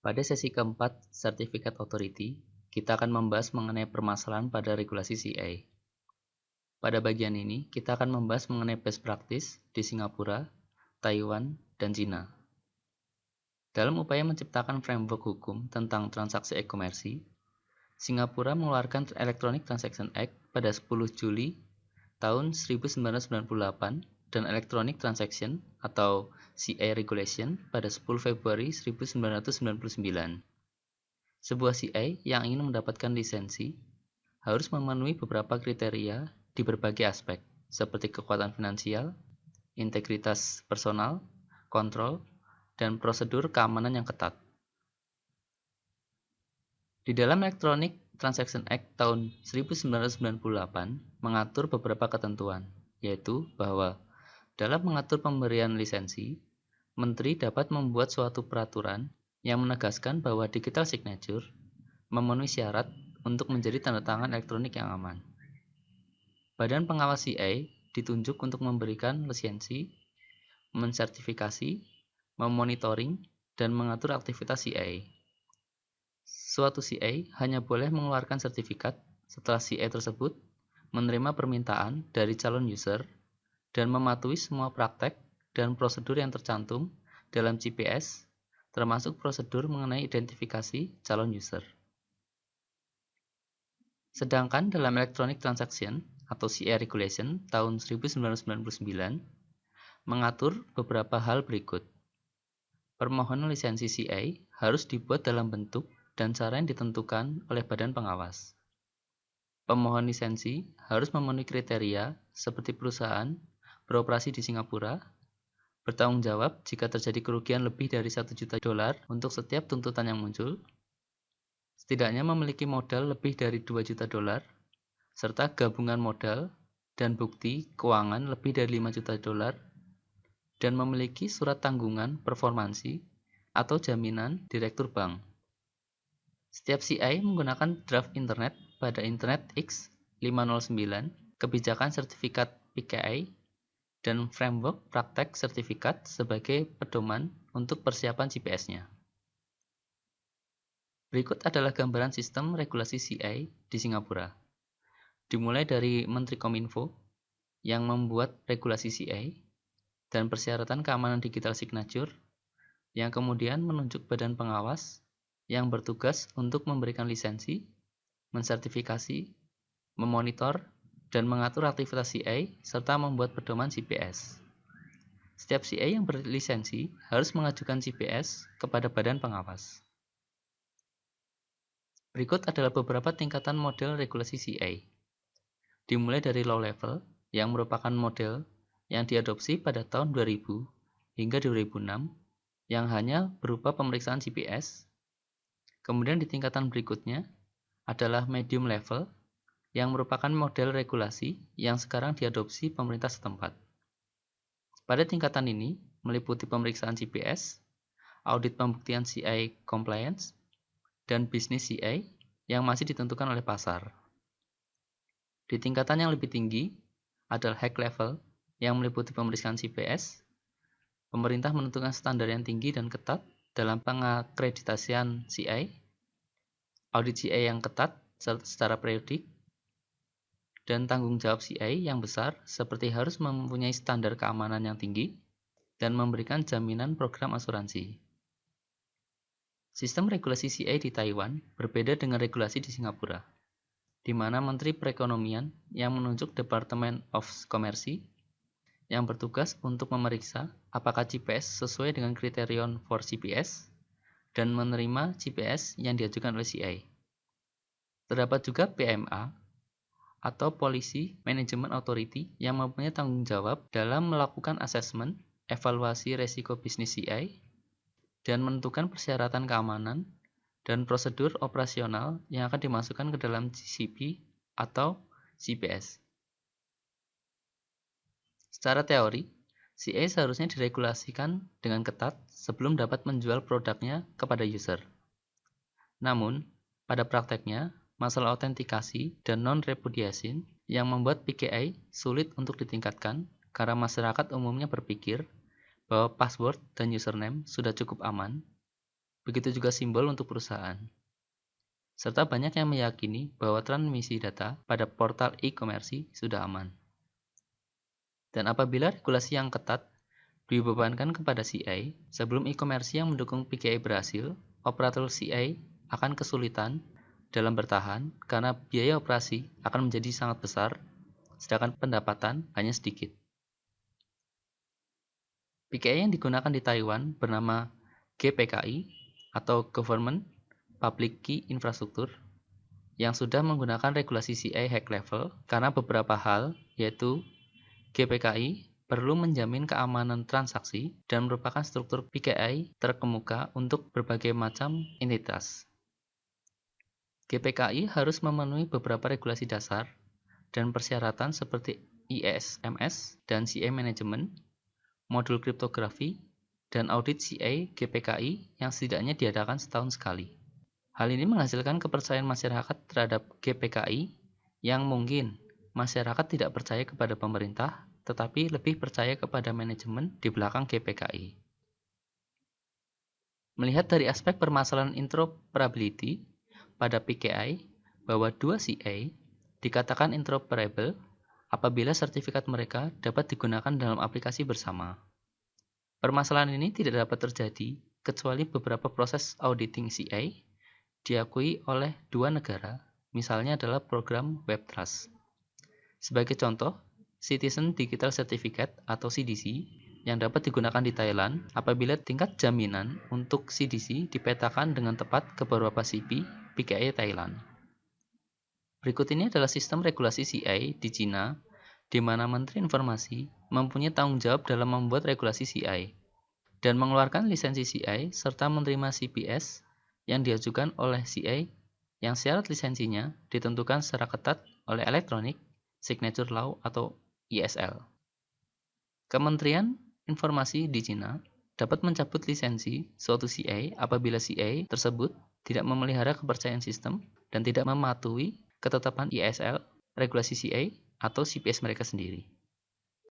Pada sesi keempat Certificate Authority, kita akan membahas mengenai permasalahan pada regulasi CA. Pada bagian ini, kita akan membahas mengenai best practice di Singapura, Taiwan, dan Cina. Dalam upaya menciptakan framework hukum tentang transaksi e-komersi, Singapura mengeluarkan Electronic Transaction Act pada 10 Juli tahun 1998 dan Electronic Transaction atau CA Regulation pada 10 Februari 1999. Sebuah CA yang ingin mendapatkan lisensi harus memenuhi beberapa kriteria di berbagai aspek, seperti kekuatan finansial, integritas personal, kontrol, dan prosedur keamanan yang ketat. Di dalam Electronic Transaction Act tahun 1998 mengatur beberapa ketentuan, yaitu bahwa dalam mengatur pemberian lisensi, Menteri dapat membuat suatu peraturan yang menegaskan bahwa digital signature memenuhi syarat untuk menjadi tanda tangan elektronik yang aman. Badan pengawas CA ditunjuk untuk memberikan lisensi, mensertifikasi, memonitoring, dan mengatur aktivitas CA. Suatu CA hanya boleh mengeluarkan sertifikat setelah CA tersebut menerima permintaan dari calon user dan mematuhi semua praktek dan prosedur yang tercantum dalam CPS, termasuk prosedur mengenai identifikasi calon user. Sedangkan dalam Electronic Transaction atau CA Regulation tahun 1999 mengatur beberapa hal berikut. Permohonan lisensi CA harus dibuat dalam bentuk dan cara yang ditentukan oleh badan pengawas. Pemohon lisensi harus memenuhi kriteria seperti perusahaan beroperasi di Singapura, bertanggung jawab jika terjadi kerugian lebih dari $1 juta untuk setiap tuntutan yang muncul, setidaknya memiliki modal lebih dari $2 juta, serta gabungan modal dan bukti keuangan lebih dari $5 juta, dan memiliki surat tanggungan performansi atau jaminan direktur bank. Setiap CI menggunakan draft internet pada Internet X 509, kebijakan sertifikat PKI, dan framework praktek sertifikat sebagai pedoman untuk persiapan GPS-nya. Berikut adalah gambaran sistem regulasi CI di Singapura. Dimulai dari Menteri Kominfo yang membuat regulasi CI dan persyaratan keamanan digital signature, yang kemudian menunjuk badan pengawas yang bertugas untuk memberikan lisensi, mensertifikasi, memonitor, dan mengatur aktivitas CA serta membuat pedoman CPS. Setiap CA yang berlisensi harus mengajukan CPS kepada badan pengawas. Berikut adalah beberapa tingkatan model regulasi CA. Dimulai dari low level, yang merupakan model yang diadopsi pada tahun 2000 hingga 2006, yang hanya berupa pemeriksaan CPS. Kemudian di tingkatan berikutnya adalah medium level, yang merupakan model regulasi yang sekarang diadopsi pemerintah setempat. Pada tingkatan ini meliputi pemeriksaan CPS, audit pembuktian CI compliance, dan bisnis CI yang masih ditentukan oleh pasar. Di tingkatan yang lebih tinggi adalah high level yang meliputi pemeriksaan CPS. Pemerintah menentukan standar yang tinggi dan ketat dalam pengakreditasian CI, audit CI yang ketat secara periodik, dan tanggung jawab CI yang besar seperti harus mempunyai standar keamanan yang tinggi dan memberikan jaminan program asuransi. Sistem regulasi CI di Taiwan berbeda dengan regulasi di Singapura, di mana Menteri Perekonomian yang menunjuk Department of Commerce yang bertugas untuk memeriksa apakah GPS sesuai dengan kriterion for CPS dan menerima GPS yang diajukan oleh CI. Terdapat juga PMA atau Policy Management Authority yang mempunyai tanggung jawab dalam melakukan asesmen, evaluasi resiko bisnis CI, dan menentukan persyaratan keamanan dan prosedur operasional yang akan dimasukkan ke dalam CP atau CPS. Secara teori, CA seharusnya diregulasikan dengan ketat sebelum dapat menjual produknya kepada user. Namun, pada prakteknya, masalah autentikasi dan non-repudiation yang membuat PKI sulit untuk ditingkatkan karena masyarakat umumnya berpikir bahwa password dan username sudah cukup aman, begitu juga simbol untuk perusahaan. Serta banyak yang meyakini bahwa transmisi data pada portal e-commerce sudah aman. Dan apabila regulasi yang ketat dibebankan kepada CA, sebelum e-commerce yang mendukung PKI berhasil, operator CA akan kesulitan dalam bertahan karena biaya operasi akan menjadi sangat besar, sedangkan pendapatan hanya sedikit. PKI yang digunakan di Taiwan bernama GPKI atau Government Public Key Infrastructure yang sudah menggunakan regulasi CA high level karena beberapa hal, yaitu GPKI perlu menjamin keamanan transaksi dan merupakan struktur PKI terkemuka untuk berbagai macam entitas. GPKI harus memenuhi beberapa regulasi dasar dan persyaratan seperti ISMS dan CA Management, modul kriptografi, dan audit CA GPKI yang setidaknya diadakan setahun sekali. Hal ini menghasilkan kepercayaan masyarakat terhadap GPKI yang mungkin masyarakat tidak percaya kepada pemerintah, tetapi lebih percaya kepada manajemen di belakang GPKI. Melihat dari aspek permasalahan interoperability pada PKI, bahwa dua CA dikatakan interoperable apabila sertifikat mereka dapat digunakan dalam aplikasi bersama. Permasalahan ini tidak dapat terjadi kecuali beberapa proses auditing CA diakui oleh dua negara, misalnya adalah program WebTrust. Sebagai contoh, Citizen Digital Certificate atau CDC yang dapat digunakan di Thailand apabila tingkat jaminan untuk CDC dipetakan dengan tepat ke beberapa CP PKI Thailand. Berikut ini adalah sistem regulasi CA di Cina, di mana Menteri Informasi mempunyai tanggung jawab dalam membuat regulasi CA dan mengeluarkan lisensi CA serta menerima CPS yang diajukan oleh CA yang syarat lisensinya ditentukan secara ketat oleh Electronic Signature Law atau ISL. Kementerian Informasi di Cina dapat mencabut lisensi suatu CA apabila CA tersebut tidak memelihara kepercayaan sistem dan tidak mematuhi ketetapan ISL, regulasi CA, atau CPS mereka sendiri.